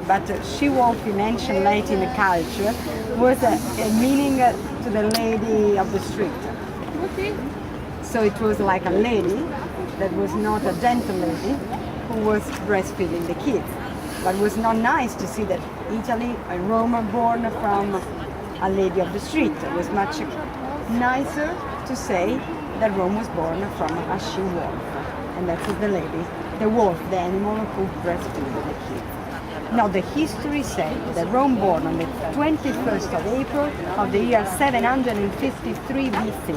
but she-wolf in ancient Latin culture was a meaning to the lady of the street. Okay. So it was like a lady that was not a gentle lady who was breastfeeding the kids. But it was not nice to see that Italy and Rome are born from a lady of the street. It was much nicer to say that Rome was born from a she-wolf. And that is the lady, the wolf, the animal who breastfeeded the kids. Now the history says that Rome born on the 21st of April of the year 753 BC.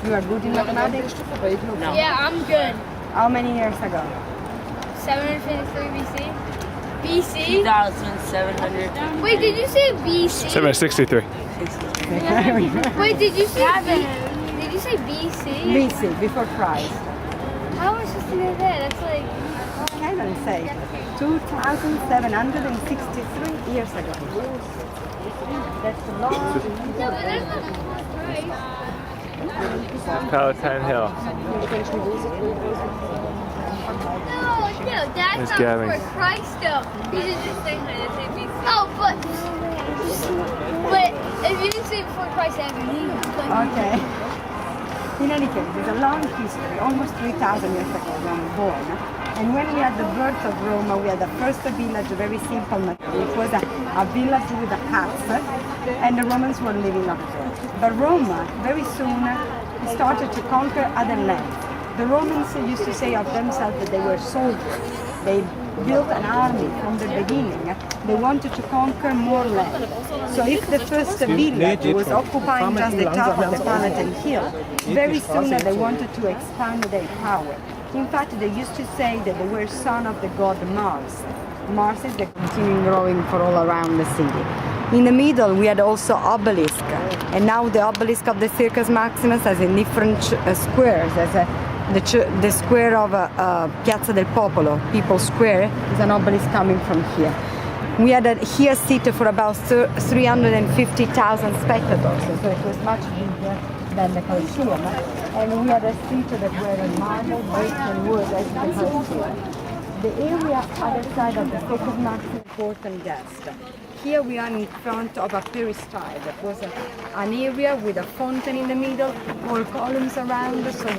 You are good in mathematics? No. Yeah, I'm good. How many years ago? 753 BC? BC? 2,700. Wait, did you say BC? 763. Wait, did you say BC? BC, before Christ. How am I supposed to know that? That's like... I can say 2,763 years ago. That's a long... No, but that's not right. Palatine Hill. No, that's Miss not Gavin. before Christ though. You should just say BC. Oh, but if you didn't say before Christ, that would mean Okay. In any case, there's a long history, almost 3,000 years ago when we were born. And when we had the birth of Rome, we had the first village, very simple. It was a village with a hut, and the Romans were living up there. But Rome, very soon, started to conquer other lands. The Romans used to say of themselves that they were soldiers. They built an army from the beginning. They wanted to conquer more land. So if the first village was occupying just the top of the Palatine Hill, very soon they wanted to expand their power. In fact, they used to say that they were son of the god Mars. Mars is the continuing growing for all around the city. In the middle, we had also obelisk, and now the obelisk of the Circus Maximus has in different squares. The square of Piazza del Popolo, People's Square, is an obelisk coming from here. We had here seated for about 350,000 spectators, so it was much bigger than the Colosseum. And we had a seat that were in marble, brick and wood as the Colosseum. The area other side of the Circus Maximus is important guest. Here we are in front of a peristyle. That was an area with a fountain in the middle, all columns around, so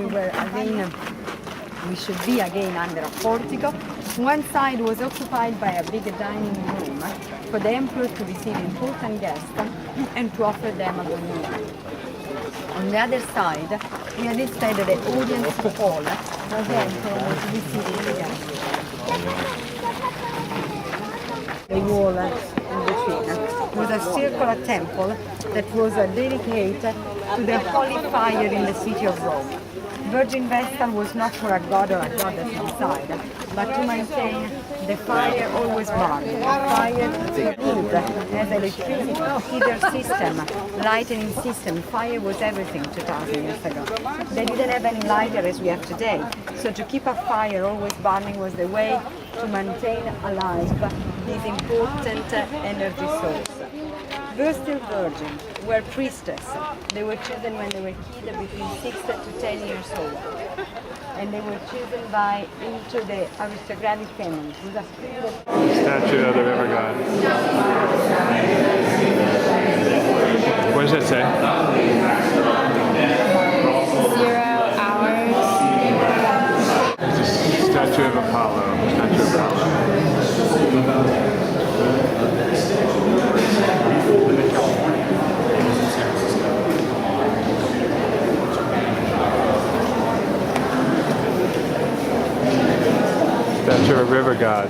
we should be again under a portico. One side was occupied by a big dining room for the emperor to receive important guests and to offer them a good meal. On the other side, we had instead the audience hall where the emperor was receiving the guests. The wall in between was a circular temple that was dedicated to the holy fire in the city of Rome. Virgin Vestal was not for a god or a goddess inside, but to maintain the fire always burning. Fire food, as electricity, heater system, lightning system. Fire was everything 2,000 years ago. They didn't have any lighter as we have today, so to keep a fire always burning was the way to maintain alive this important energy source. They were still virgins, were priestess. They were chosen when they were kids between 6 to 10 years old. And they were chosen into the aristocratic family. Statue of the river god. What does that say? 0 hours. It's a statue of Apollo. Statue of Apollo. Statue of a river god.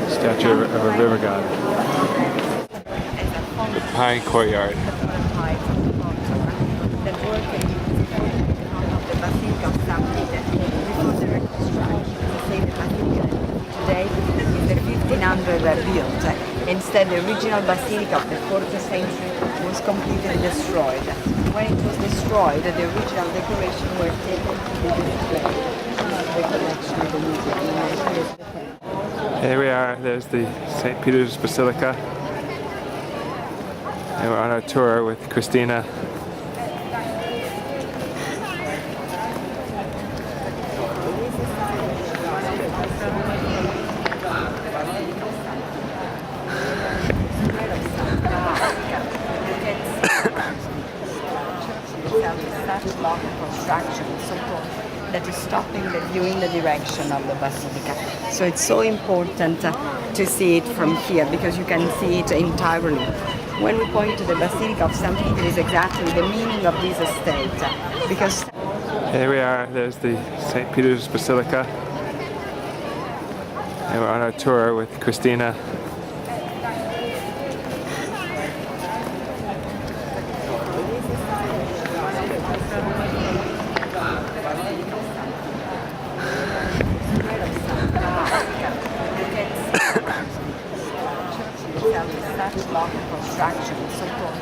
Statue of a river god. The Pine Courtyard. Today is the 1500 built. Instead, the original basilica of the 4th century was completely destroyed. When it was destroyed, the original decorations were taken to be displayed. The collection of the museum. Here we are. There's the St. Peter's Basilica. And we're on our tour with Cristina. stopping the view in the direction of the basilica. So it's so important to see it from here because you can see it entirely. When we point to the Basilica of St. Peter is exactly the meaning of this estate because Here we are, there's the St. Peter's Basilica. And we're on our tour with Cristina. such long construction, so-called,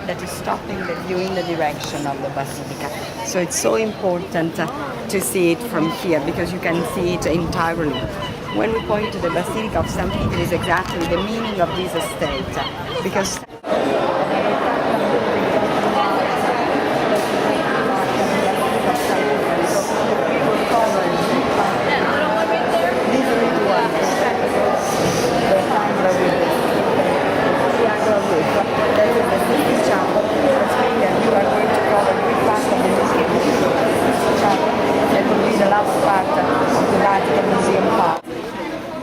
that is stopping the view in the direction of the basilica. So it's so important to see it from here because you can see it entirely. When we point to the Basilica of St. Peter is exactly the meaning of this estate because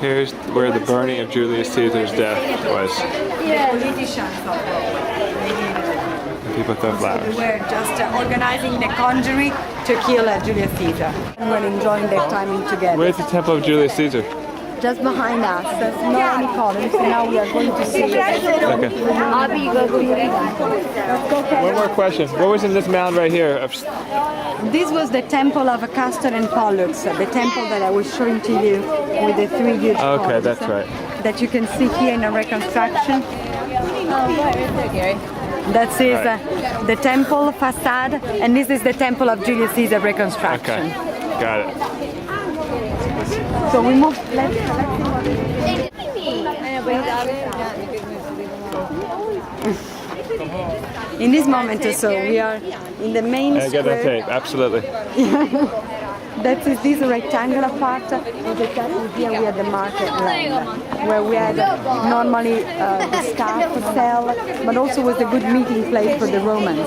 Here's where the burning of Julius Caesar's death was. And people throw flowers. They were just organizing the conjuring to kill Julius Caesar and were enjoying their time together. Where's the temple of Julius Caesar? Just behind us. There's not any columns, so now we are going to see it. Okay. One more question. What was in this mound right here? This was the temple of Castor and Pollux, the temple that I was showing to you with the three huge Okay, columns, that's right. that you can see here in a reconstruction. That is the temple facade, and this is the temple of Julius Caesar reconstruction. Okay, got it. So we move. In this moment, so we are in the main I get that square. tape, absolutely. That is this rectangular part of the temple. Here we have the market land, where we had normally the staff sell, but also was a good meeting place for the Romans.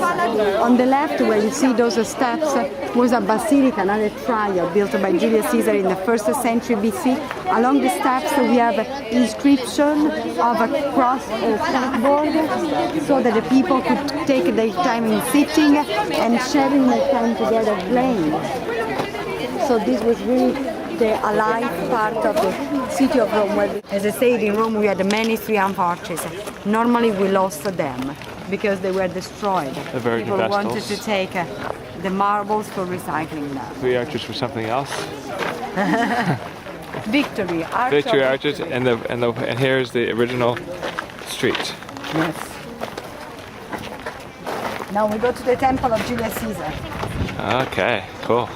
On the left, where you see those steps, was a basilica, another trial built by Julius Caesar in the 1st century BC. Along the steps, we have an inscription of a cross board, so that the people could take their time in sitting and sharing their time together playing. So this was really the alive part of the city of Rome. Where, as I said, in Rome we had many triumph arches. Normally we lost them because they were destroyed. The virgin People wanted vestals. to take the marbles for recycling them. 3 arches for something else. Victory, Arch Victory of arches, Victory. and here's the original street. Yes. Now we go to the temple of Julius Caesar. Okay, cool.